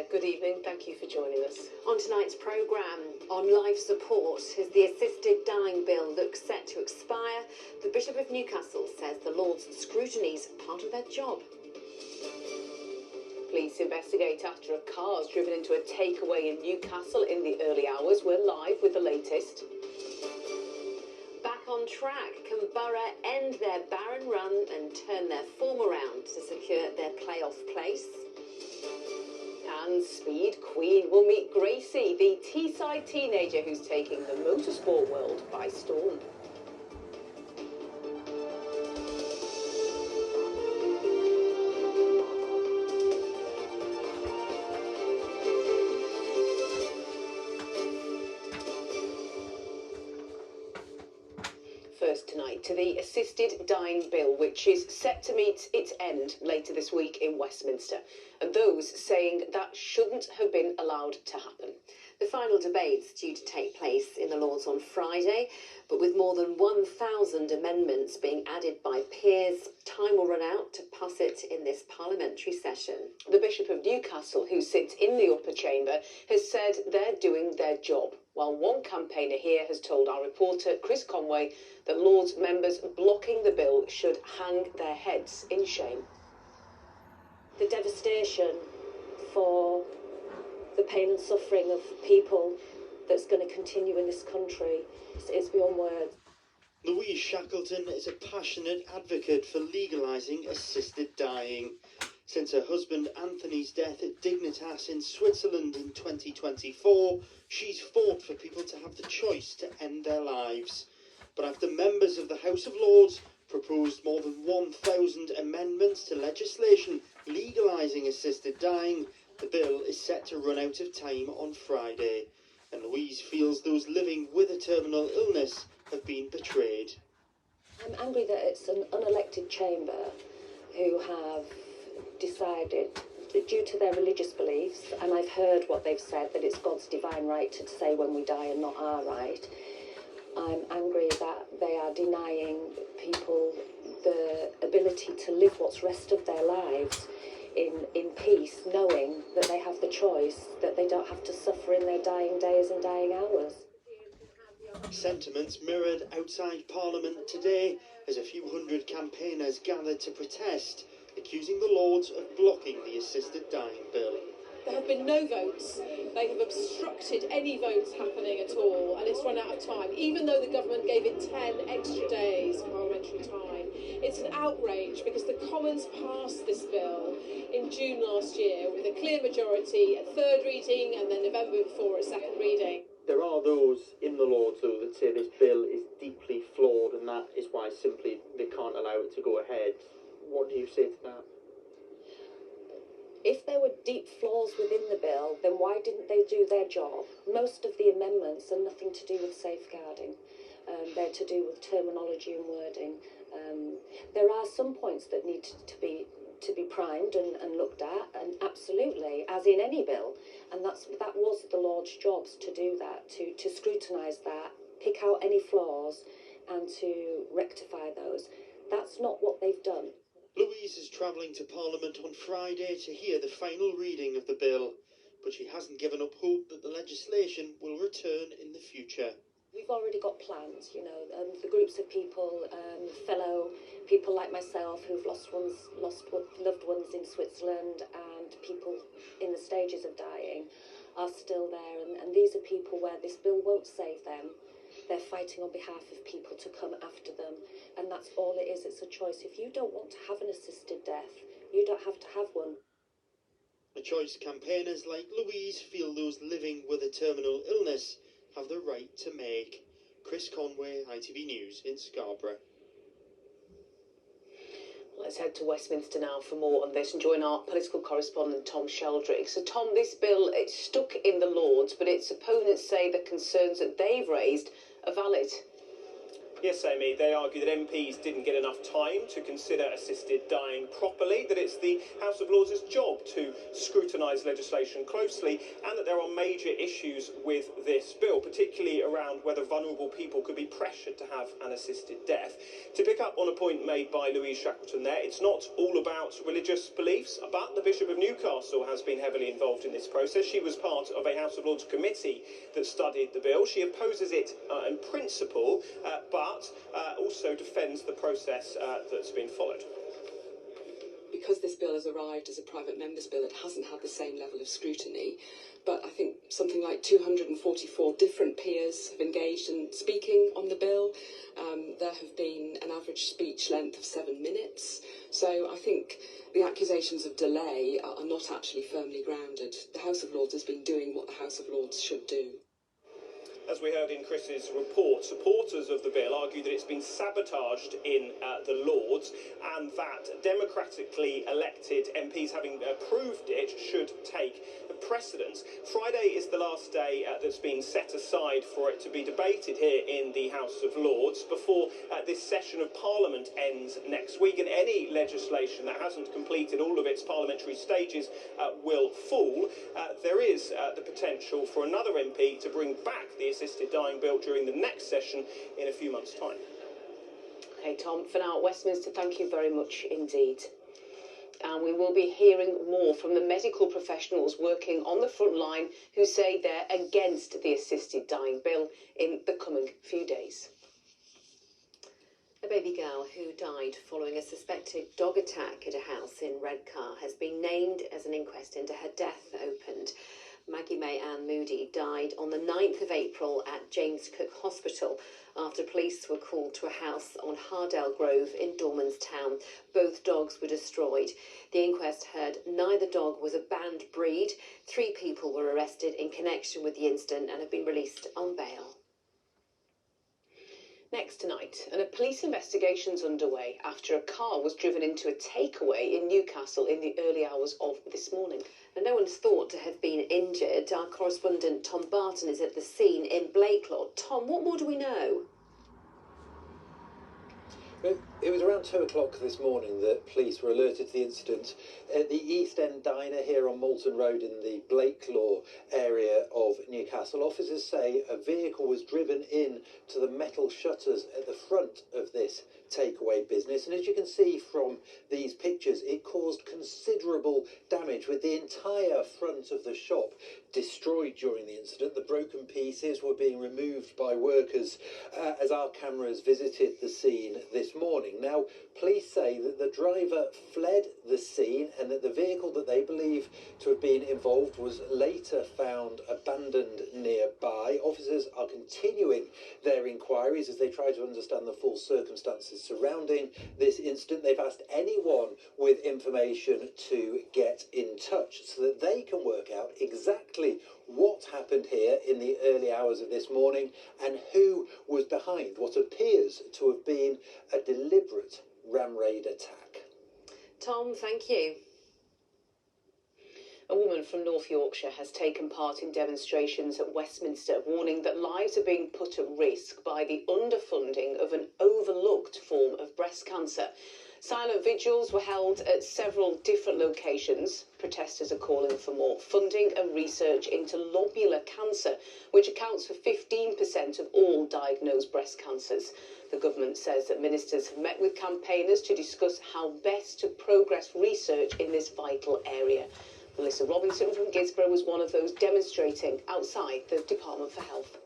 there. Good evening. Thank you for joining us. On tonight's programme, on life support, as the assisted dying bill looks set to expire, the Bishop of Newcastle says the Lord's scrutiny's part of their job. Police investigate after a car's driven into a takeaway in Newcastle in the early hours. We're live with the latest. Back on track, can Borough end their barren run and turn their form around to secure their playoff place? And Speed Queen will meet Gracie, the Teesside teenager who's taking the motorsport world by storm. First tonight to the assisted dying bill, which is set to meet its end later this week in Westminster, and those saying that shouldn't have been allowed to happen. The final debate's due to take place in the Lords on Friday, but with more than 1,000 amendments being added by peers, time will run out to pass it in this parliamentary session. The Bishop of Newcastle, who sits in the upper chamber, has said they're doing their job, while one campaigner here has told our reporter Chris Conway that Lords members blocking the bill should hang their heads in shame. The devastation for the pain and suffering of people that's going to continue in this country is beyond words. Louise Shackleton is a passionate advocate for legalising assisted dying. Since her husband Anthony's death at Dignitas in Switzerland in 2024, she's fought for people to have the choice to end their lives. But after members of the House of Lords proposed more than 1,000 amendments to legislation legalising assisted dying, the bill is set to run out of time on Friday. And Louise feels those living with a terminal illness have been betrayed. I'm angry that it's an unelected chamber who have decided, due to their religious beliefs, and I've heard what they've said, that it's God's divine right to say when we die and not our right. I'm angry that they are denying people the ability to live what's rest of their lives in peace, knowing that they have the choice, that they don't have to suffer in their dying days and dying hours. Sentiments mirrored outside Parliament today as a few hundred campaigners gathered to protest, accusing the Lords of blocking the assisted dying bill. There have been no votes. They have obstructed any votes happening at all, and it's run out of time, even though the government gave it 10 extra days parliamentary time. It's an outrage because the Commons passed this bill in June last year with a clear majority at third reading and then November before at second reading. There are those in the Lords, though, that say this bill is deeply flawed and that is why simply they can't allow it to go ahead. What do you say to that? If there were deep flaws within the bill, then why didn't they do their job? Most of the amendments are nothing to do with safeguarding. They're to do with terminology and wording. There are some points that need to be primed and looked at, and absolutely, as in any bill, and that was the Lord's jobs to do that, to scrutinise that, pick out any flaws, and to rectify those. That's not what they've done. Louise is travelling to Parliament on Friday to hear the final reading of the bill, but she hasn't given up hope that the legislation will return in the future. We've already got plans, the groups of people, fellow people like myself who've lost loved ones in Switzerland, and people in the stages of dying are still there, and these are people where this bill won't save them. They're fighting on behalf of people to come after them, and that's all it is. It's a choice. If you don't want to have an assisted death, you don't have to have one. A choice campaigners like Louise feel those living with a terminal illness have the right to make. Chris Conway, ITV News in Scarborough. Let's head to Westminster now for more on this and join our political correspondent Tom Sheldrick. So Tom, this bill, it's stuck in the Lords, but its opponents say the concerns that they've raised are valid. Yes, Amy, they argue that MPs didn't get enough time to consider assisted dying properly, that it's the House of Lords' job to scrutinise legislation closely, and that there are major issues with this bill, particularly around whether vulnerable people could be pressured to have an assisted death. To pick up on a point made by Louise Shackleton there, it's not all about religious beliefs, but the Bishop of Newcastle has been heavily involved in this process. She was part of a House of Lords committee that studied the bill. She opposes it in principle, but also defends the process that's been followed. Because this bill has arrived as a private member's bill, it hasn't had the same level of scrutiny. But I think something like 244 different peers have engaged in speaking on the bill. There have been an average speech length of 7 minutes. So I think the accusations of delay are not actually firmly grounded. The House of Lords has been doing what the House of Lords should do. As we heard in Chris's report, supporters of the bill argue that it's been sabotaged in the Lords and that democratically elected MPs having approved it should take precedence. Friday is the last day that's been set aside for it to be debated here in the House of Lords before this session of Parliament ends next week, and any legislation that hasn't completed all of its parliamentary stages will fall. There is the potential for another MP to bring back the assisted dying bill during the next session in a few months' time. OK, Tom, for now, Westminster, thank you very much indeed. And we will be hearing more from the medical professionals working on the front line who say they're against the assisted dying bill in the coming few days. A baby girl who died following a suspected dog attack at a house in Redcar has been named as an inquest into her death opened. Maggie May Ann Moody died on the 9th of April at James Cook Hospital after police were called to a house on Hardale Grove in Dormanstown. Both dogs were destroyed. The inquest heard neither dog was a banned breed. 3 people were arrested in connection with the incident and have been released on bail. Next tonight, and a police investigation's underway after a car was driven into a takeaway in Newcastle in the early hours of this morning. And no one's thought to have been injured. Our correspondent Tom Barton is at the scene in Blakelaw. Tom, what more do we know? It was around 2 o'clock this morning that police were alerted to the incident at the East End Diner here on Moulton Road in the Blakelaw area of Newcastle. Officers say a vehicle was driven in to the metal shutters at the front of this takeaway business, and as you can see from these pictures, it caused considerable damage, with the entire front of the shop destroyed during the incident. The broken pieces were being removed by workers as our cameras visited the scene this morning. Now, police say that the driver fled the scene and that the vehicle that they believe to have been involved was later found abandoned nearby. Officers are continuing their inquiries as they try to understand the full circumstances surrounding this incident. They've asked anyone with information to get in touch so that they can work out exactly what happened here in the early hours of this morning and who was behind what appears to have been a deliberate ram raid attack. Tom, thank you. A woman from North Yorkshire has taken part in demonstrations at Westminster, warning that lives are being put at risk by the underfunding of an overlooked form of breast cancer. Silent vigils were held at several different locations. Protesters are calling for more funding and research into lobular cancer, which accounts for 15% of all diagnosed breast cancers. The government says that ministers have met with campaigners to discuss how best to progress research in this vital area. Melissa Robinson from Gisborough was one of those demonstrating outside the Department for Health.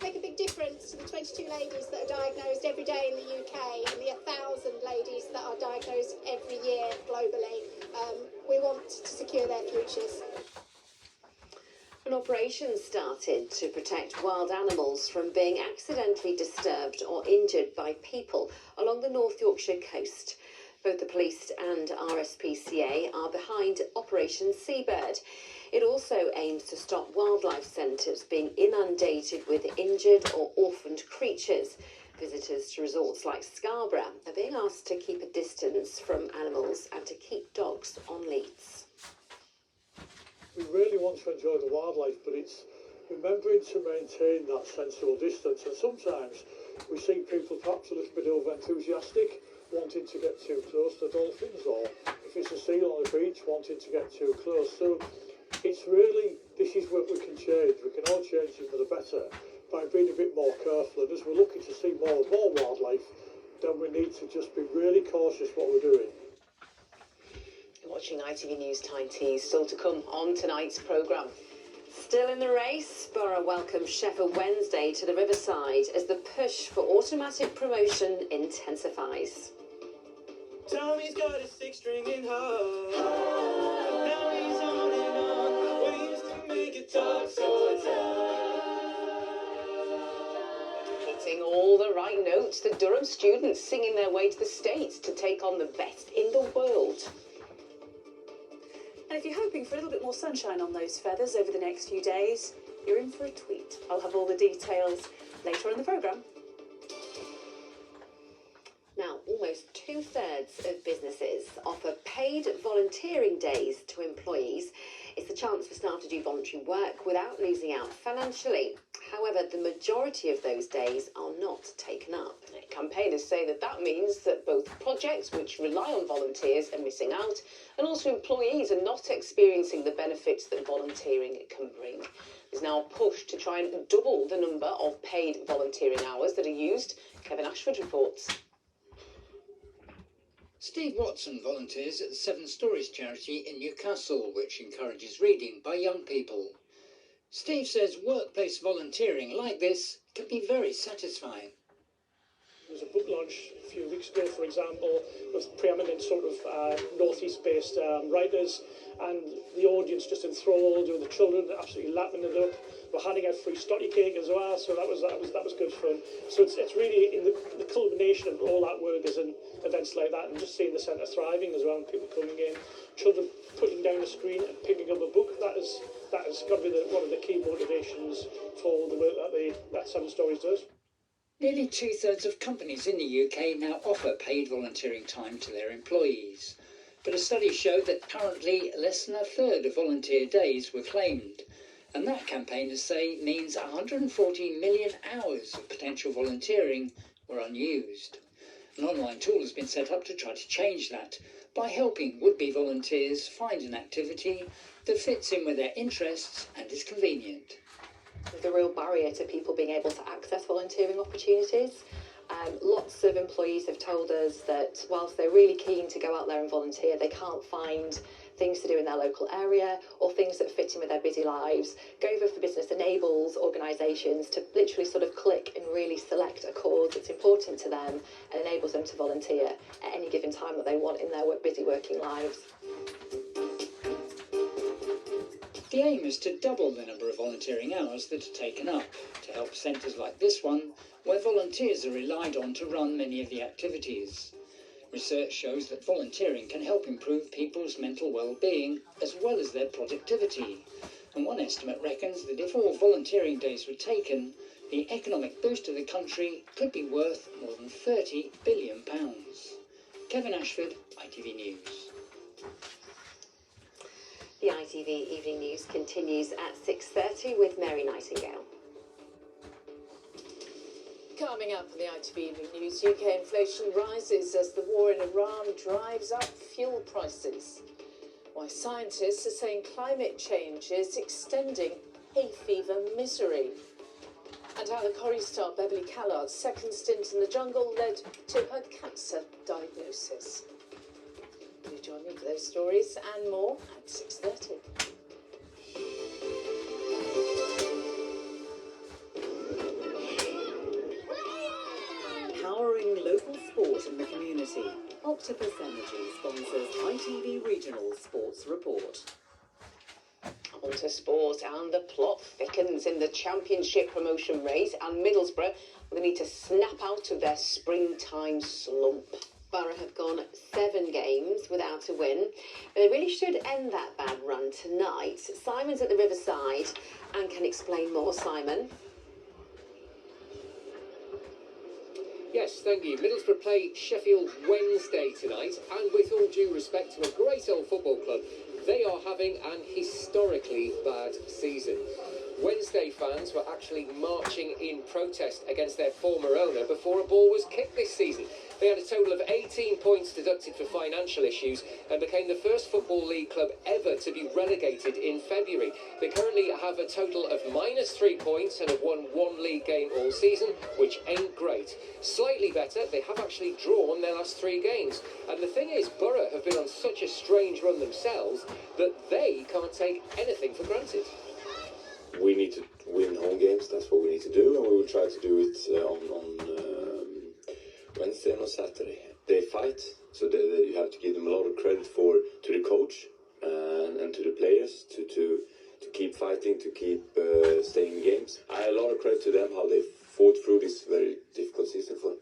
Make a big difference to the 22 ladies that are diagnosed every day in the UK and the 1,000 ladies that are diagnosed every year globally. We want to secure their futures. An operation started to protect wild animals from being accidentally disturbed or injured by people along the North Yorkshire coast. Both the police and RSPCA are behind Operation Seabird. It also aims to stop wildlife centres being inundated with injured or orphaned creatures. Visitors to resorts like Scarborough are being asked to keep a distance from animals and to keep dogs on leads. We really want to enjoy the wildlife, but it's remembering to maintain that sensible distance, and sometimes we see people perhaps a little bit over enthusiastic, wanting to get too close to dolphins, or if it's a seal on the beach, wanting to get too close. So it's really, this is what we can change. We can all change it for the better by being a bit more careful. And as we're looking to see more and more wildlife, then we need to just be really cautious what we're doing. You're watching ITV News Tyne Tea, still to come on tonight's programme. Still in the race, Borough welcomes Sheffield Wednesday to the Riverside as the push for automatic promotion intensifies. Tommy's got his six-stringing heart. Now he's on and on. Ways to make it talk so Hitting all the right notes, the Durham students singing their way to the States to take on the best in the world. And if you're hoping for a little bit more sunshine on those feathers over the next few days, you're in for a treat. I'll have all the details later on in the programme. Now, almost 2/3 of businesses offer paid volunteering days to employees. It's a chance for staff to do voluntary work without losing out financially. However, the majority of those days are not taken up. Campaigners say that means that both projects which rely on volunteers are missing out, and also employees are not experiencing the benefits that volunteering can bring. There's now a push to try and double the number of paid volunteering hours that are used. Kevin Ashford reports. Steve Watson volunteers at the Seven Stories charity in Newcastle, which encourages reading by young people. Steve says workplace volunteering like this can be very satisfying. There was a book launch a few weeks ago, for example, with preeminent sort of northeast-based writers, and the audience just enthralled, with the children absolutely lapping it up. We're handing out free stotty cake as well, so that was good fun. So it's really in the culmination of all that work is in events like that, and just seeing the centre thriving as well, and people coming in, children putting down a screen and picking up a book. That has got to be one of the key motivations for the work that Seven Stories does. Nearly 2/3 of companies in the UK now offer paid volunteering time to their employees. But a study showed that currently less than 1/3 of volunteer days were claimed. And that, campaigners say, means 140 million hours of potential volunteering were unused. An online tool has been set up to try to change that by helping would-be volunteers find an activity that fits in with their interests and is convenient. There's a real barrier to people being able to access volunteering opportunities. Lots of employees have told us that whilst they're really keen to go out there and volunteer, they can't find things to do in their local area or things that fit in with their busy lives. Go for Business enables organisations to literally sort of click and really select a cause that's important to them and enables them to volunteer at any given time that they want in their busy working lives. The aim is to double the number of volunteering hours that are taken up, to help centres like this one, where volunteers are relied on to run many of the activities. Research shows that volunteering can help improve people's mental well-being as well as their productivity. And one estimate reckons that if all volunteering days were taken, the economic boost to the country could be worth more than £30 billion. Kevin Ashford, ITV News. The ITV Evening News continues at 6:30 with Mary Nightingale. Coming up on the ITV Evening News, UK inflation rises as the war in Iran drives up fuel prices. Why scientists are saying climate change is extending hay fever misery. And how the Corrie star Beverly Callard's second stint in the jungle led to her cancer diagnosis. Do join me for those stories and more at 6:30. Powering local sport in the community. Octopus Energy sponsors ITV Regional Sports Report. On to sport, and the plot thickens in the Championship promotion race, and Middlesbrough will need to snap out of their springtime slump. Borough have gone 7 games without a win, but they really should end that bad run tonight. Simon's at the Riverside and can explain more. Simon? Yes, thank you. Middlesbrough play Sheffield Wednesday tonight, and with all due respect to a great old football club, they are having an historically bad season. Wednesday fans were actually marching in protest against their former owner before a ball was kicked this season. They had a total of 18 points deducted for financial issues and became the first Football League club ever to be relegated in February. They currently have a total of -3 points and have won 1 league game all season, which ain't great. Slightly better, they have actually drawn their last 3 games. And the thing is, Borough have been on such a strange run themselves that they can't take anything for granted. We need to win home games, that's what we need to do, and we will try to do it on Wednesday and on Saturday. They fight, so you have to give them a lot of credit to the coach and to the players to keep fighting, to keep staying in games. I have a lot of credit to them, how they fought through this very difficult season for them.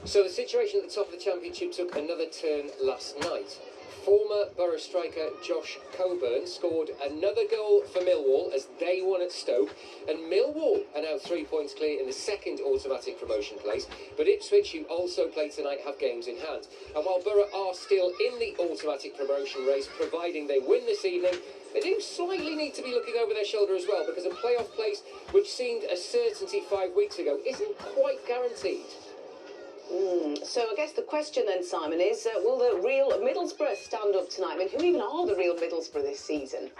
So the situation at the top of the Championship took another turn last night. Former Borough striker Josh Coburn scored another goal for Millwall as they won at Stoke, and Millwall are now 3 points clear in the second automatic promotion place, but Ipswich, who also play tonight, have games in hand. And while Borough are still in the automatic promotion race, providing they win this evening, they do slightly need to be looking over their shoulder as well, because a playoff place, which seemed a certainty 5 weeks ago, isn't quite guaranteed. So I guess the question then, Simon, is will the real Middlesbrough stand up tonight? I mean, who even are the real Middlesbrough this season?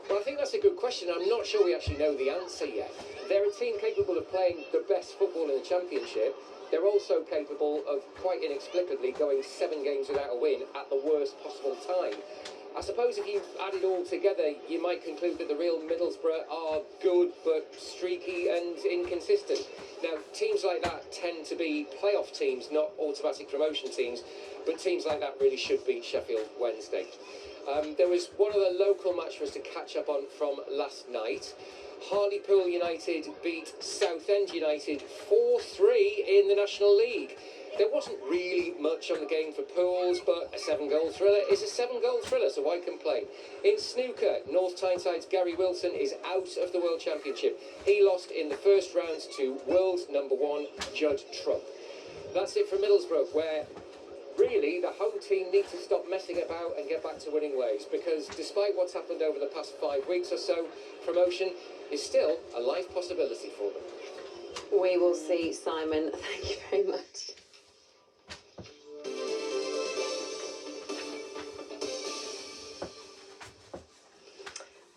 Well, I think that's a good question. I'm not sure we actually know the answer yet. They're a team capable of playing the best football in the Championship. They're also capable of, quite inexplicably, going 7 games without a win at the worst possible time. I suppose if you add it all together, you might conclude that the real Middlesbrough are good but streaky and inconsistent. Now, teams like that tend to be playoff teams, not automatic promotion teams, but teams like that really should beat Sheffield Wednesday. There was one other local match for us to catch up on from last night. Hartlepool United beat Southend United 4-3 in the National League. There wasn't really much on the game for Pools, but a 7-goal thriller is a 7-goal thriller, so why complain? In snooker, North Tyneside's Gary Wilson is out of the World Championship. He lost in the first round to world number 1, Judd Trump. That's it for Middlesbrough, where really the home team need to stop messing about and get back to winning ways, because despite what's happened over the past 5 weeks or so, promotion is still a life possibility for them. We will see, Simon. Thank you very much.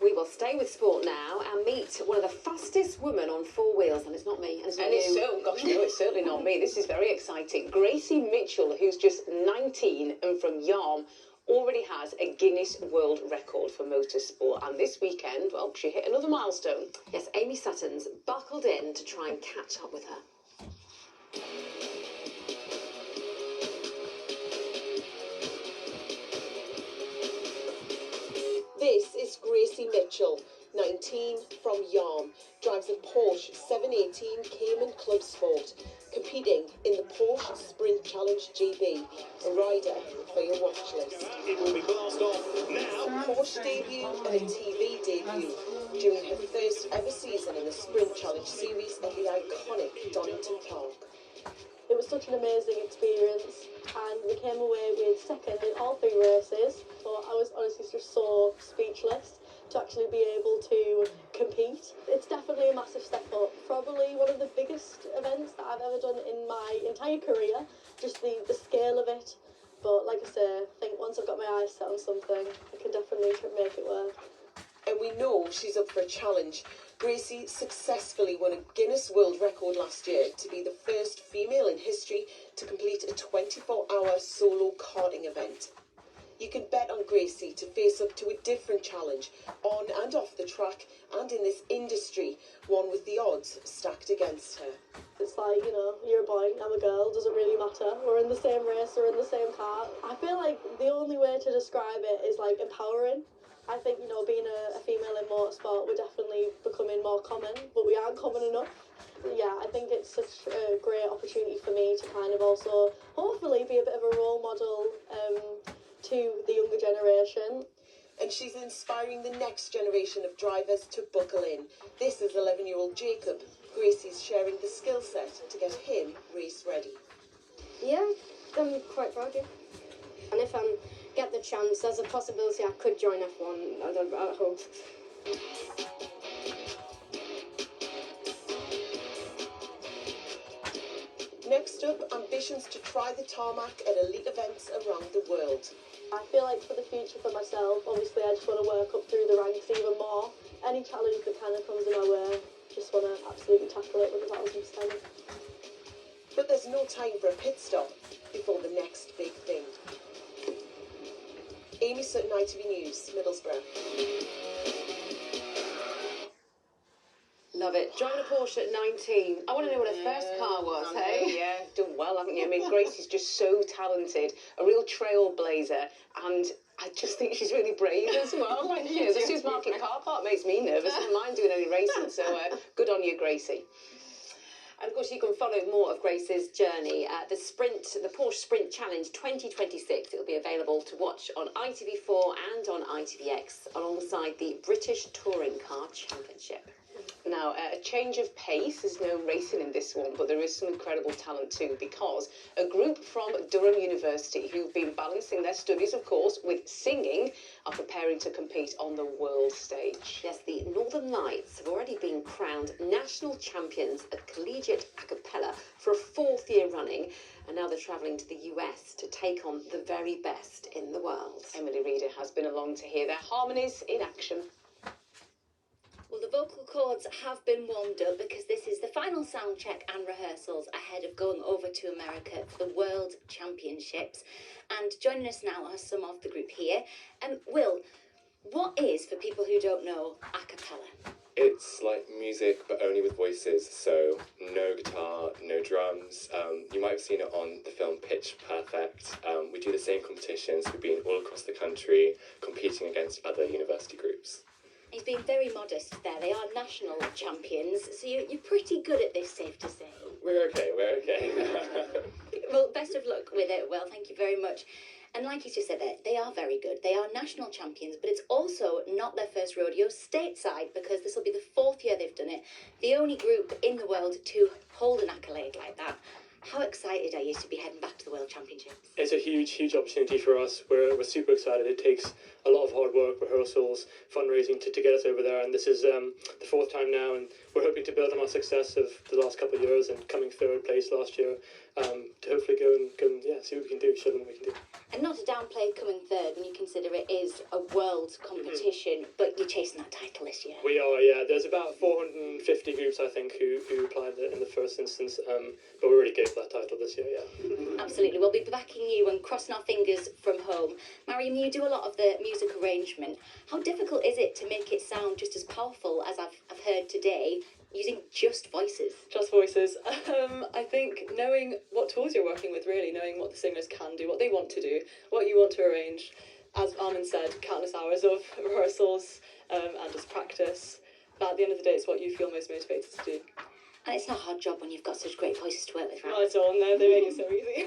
We will stay with sport now and meet one of the fastest women on 4 wheels, and it's not me, and it's not you. It's certainly not me. This is very exciting. Gracie Mitchell, who's just 19 and from Yarm, already has a Guinness World Record for motorsport, and this weekend, well, she hit another milestone. Yes, Amy Sutton's buckled in to try and catch up with her. This is Gracie Mitchell, 19, from Yarm, drives a Porsche 718 Cayman Club Sport, competing in the Porsche Sprint Challenge GB, a rider for your watch list. It will be blast off now. Porsche debut and a TV debut during her first ever season in the Sprint Challenge series at the iconic Donington Park. It was such an amazing experience, and we came away with second in all 3 races, but I was honestly just so speechless to actually be able to compete. It's definitely a massive step up, probably one of the biggest events that I've ever done in my entire career, just the scale of it. But like I say, I think once I've got my eyes set on something, I can definitely make it work. And we know she's up for a challenge. Gracie successfully won a Guinness World Record last year to be the first female in history to complete a 24-hour solo karting event. You can bet on Gracie to face up to a different challenge, on and off the track, and in this industry, one with the odds stacked against her. It's like, you know, you're a boy, I'm a girl, doesn't really matter. We're in the same race, we're in the same car. I feel like the only way to describe it is like empowering. I think, you know, being a female in motorsport, we're definitely becoming more common, but we aren't common enough. Yeah, I think it's such a great opportunity for me to kind of also hopefully be a bit of a role model to the younger generation. And she's inspiring the next generation of drivers to buckle in. This is 11-year-old Jacob. Gracie's sharing the skill set to get him race ready. Yeah, I'm quite proud, yeah. And if I get the chance, there's a possibility I could join F1 at home. Next up, ambitions to try the tarmac at elite events around the world. I feel like for the future for myself, obviously I just want to work up through the ranks even more. Any challenge that kind of comes in my way, just want to absolutely tackle it with 1,000%. But there's no time for a pit stop before the next big thing. Amy Sutton, ITV News, Middlesbrough. Love it. Driving a Porsche at 19. I want to know what her first car was, hey? Yeah, done well, haven't you? I mean, Gracie's just so talented, a real trailblazer, and I just think she's really brave as well. Like, you know, the supermarket car park makes me nervous. I don't mind doing any racing, so good on you, Gracie. And of course, you can follow more of Grace's journey at the Porsche Sprint Challenge 2026. It will be available to watch on ITV4 and on ITVX alongside the British Touring Car Championship. Now, a change of pace. There's no racing in this one, but there is some incredible talent too, because a group from Durham University who've been balancing their studies, of course, with singing, are preparing to compete on the world stage. Yes, the Northern Lights have already been crowned national champions at collegiate a cappella for a 4th year running, and now they're travelling to the US to take on the very best in the world. Emily Reader has been along to hear their harmonies in action. Well, the vocal cords have been warmed up because this is the final sound check and rehearsals ahead of going over to America for the World Championships. And joining us now are some of the group here. Will, what is, for people who don't know, a cappella? It's like music, but only with voices, so no guitar, no drums. You might have seen it on the film Pitch Perfect. We do the same competitions. We've been all across the country competing against other university groups. He's been very modest there. They are national champions, so you're pretty good at this, safe to say. We're okay. Well, best of luck with it, Will. Thank you very much. And like you just said there, they are very good. They are national champions, but it's also not their first rodeo stateside, because this will be the 4th year they've done it. The only group in the world to hold an accolade like that. How excited are you to be heading back to the World Championships? It's a huge opportunity for us. We're super excited. It takes a lot of hard work, rehearsals, fundraising to get us over there, and this is the 4th time now, and we're hoping to build on our success of the last couple of years and coming 3rd place last year, to hopefully go and see what we can do, show them what we can do. And not to downplay coming 3rd when you consider it is a world competition, but you're chasing that title this year. We are, yeah. There's about 450 groups, I think, who applied in the first instance, but we're really good for that title this year, yeah. Absolutely. We'll be backing you and crossing our fingers from home. Mariam, you do a lot of the music arrangement. How difficult is it to make it sound just as powerful as I've heard today, using just voices? Just voices. I think knowing what tools you're working with, really, knowing what the singers can do, what they want to do, what you want to arrange. As Armin said, countless hours of rehearsals and just practice. But at the end of the day, it's what you feel most motivated to do. And it's not a hard job when you've got such great voices to work with, right? Not at all, no, they make it so easy.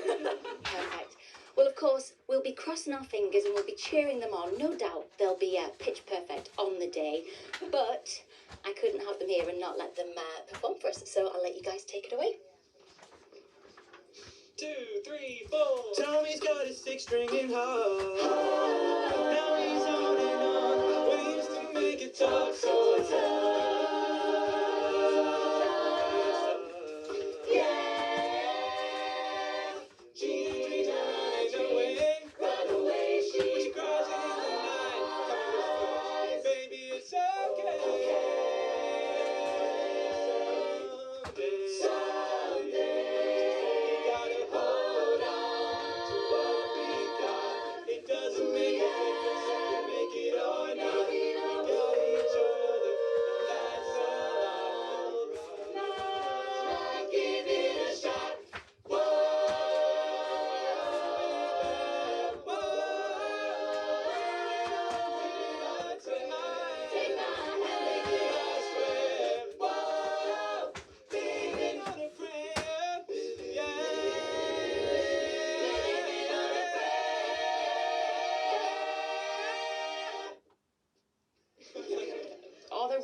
Perfect. Well, of course, we'll be crossing our fingers and we'll be cheering them on. No doubt they'll be pitch perfect on the day. But I couldn't have them here and not let them perform for us. So I'll let you guys take it away. 2, 3, 4. Tommy's got his 6-stringing heart. Now he's on and on. Ways to make it talk so tough.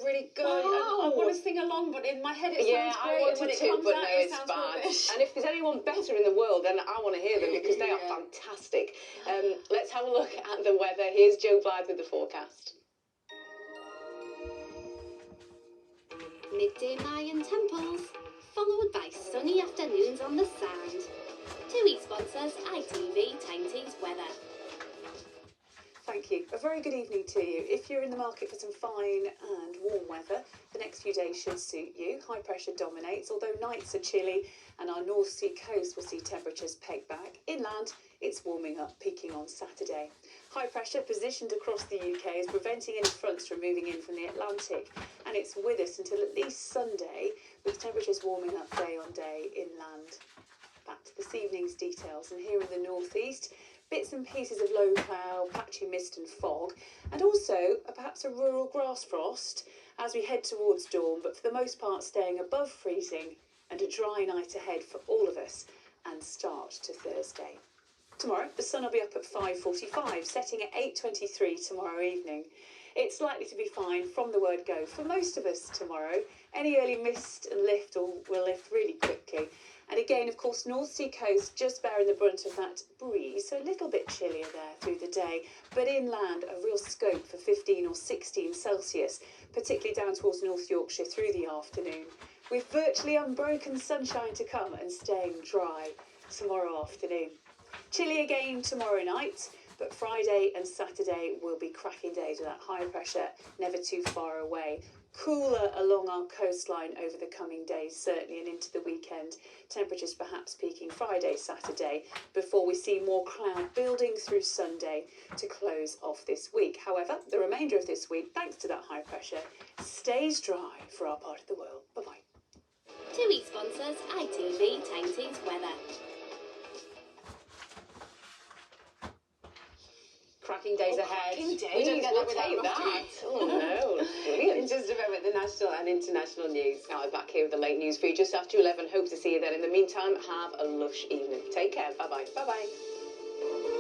Really good. Wow. And want to sing along, but in my head it Yeah, sounds I great. wanted When it to, comes but out, no, it it's sounds bad. rubbish. And if there's anyone better in the world, then I want to hear them because they are fantastic. Let's have a look at the weather. Here's Joe Blythe with the forecast. Midday Mayan temples, followed by sunny afternoons on the Sound. TUI sponsors ITV Tyne's weather. Thank you. A very good evening to you. If you're in the market for some fine and warm weather, the next few days should suit you. High pressure dominates, although nights are chilly and our North Sea coast will see temperatures peg back. Inland, it's warming up, peaking on Saturday. High pressure positioned across the UK is preventing any fronts from moving in from the Atlantic, and it's with us until at least Sunday, with temperatures warming up day on day inland. Back to this evening's details, and here in the northeast, bits and pieces of low cloud, patchy mist and fog, and also perhaps a rural grass frost as we head towards dawn, but for the most part staying above freezing, and a dry night ahead for all of us and start to Thursday. Tomorrow, the sun will be up at 5:45, setting at 8:23 tomorrow evening. It's likely to be fine from the word go for most of us tomorrow. Any early mist and lift will lift really quickly. And again, of course, North Sea coast just bearing the brunt of that breeze, so a little bit chillier there through the day, but inland a real scope for 15 or 16 Celsius, particularly down towards North Yorkshire through the afternoon, with virtually unbroken sunshine to come and staying dry tomorrow afternoon. Chilly again tomorrow night, but Friday and Saturday will be cracking days with that high pressure never too far away. Cooler along our coastline over the coming days, certainly, and into the weekend. Temperatures perhaps peaking Friday, Saturday, before we see more cloud building through Sunday to close off this week. However, the remainder of this week, thanks to that high pressure, stays dry for our part of the world. Bye-bye. TUI sponsors ITV Tyne's weather. Cracking days ahead. Cracking days. We don't get that We'll without take that. Oh no, brilliant. In just a moment, the national and international news. Now I'm back here with the late news for you just after 11. Hope to see you then. In the meantime, have a lush evening. Take care. Bye-bye. Bye-bye.